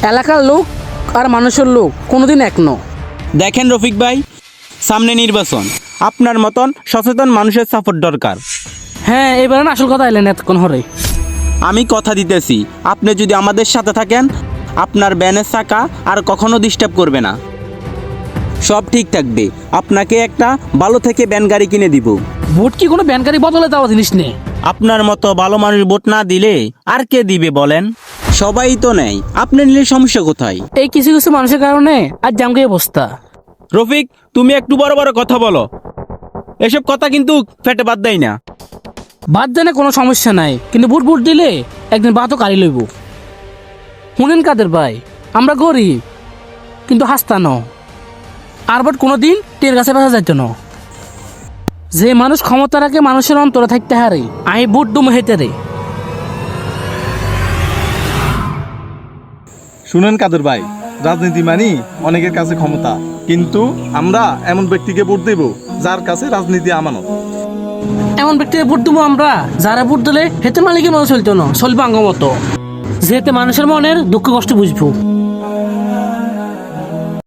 এলাকার লোক আর মানুষের লোক কোনোদিন এক ন। দেখেন রফিক ভাই, সামনে নির্বাচন, আপনার মতন সচেতন মানুষের সাপোর্ট দরকার। হ্যাঁ, এবার আসল কথা এলেন এতক্ষণ হরে। আমি কথা দিতেছি, আপনি যদি আমাদের সাথে থাকেন, আপনার ব্যানের চাকা আর কখনো ডিস্টার্ব করবে না, সব ঠিক থাকবে। আপনাকে একটা ভালো থেকে ব্যান গাড়ি কিনে দিব। ভোট কি কোনো ব্যানকারি বদলে দেওয়া জিনিস নেই। আপনার মতো ভালো মানুষ ভোট না দিলে আর কে দিবে বলেন? সবাই তো নেই, আপনি নিলে সমস্যা কোথায়? এই কিছু কিছু মানুষের কারণে আজ জামকে অবস্থা। রফিক, তুমি একটু বড় বড় কথা বলো, এসব কথা কিন্তু ফেটে বাদ দেয় না। বাদ জানে কোনো সমস্যা নাই, কিন্তু ভোট ভোট দিলে একদিন বাতও কারি লইব। শুনেন কাদের ভাই, আমরা গরিব কিন্তু হাসতা ন, আর বাট কোনোদিন টের কাছে বাসা যাইতো না। যে মানুষ ক্ষমতা রাখে মানুষের অন্তরে থাকতে হারে, আমি ভোট দুম হেতে রে। শুনেন কাদের ভাই, রাজনীতি মানি অনেকের কাছে ক্ষমতা, কিন্তু আমরা এমন ব্যক্তিকে ভোট দেব যার কাছে রাজনীতি আমানত। এমন ব্যক্তিকে ভোট দেবো আমরা যারা ভোট দিলে হেতে মালিকের মতো চলতো না, চলবে আঙ্গ মতো, যেতে মানুষের মনের দুঃখ কষ্ট বুঝবো।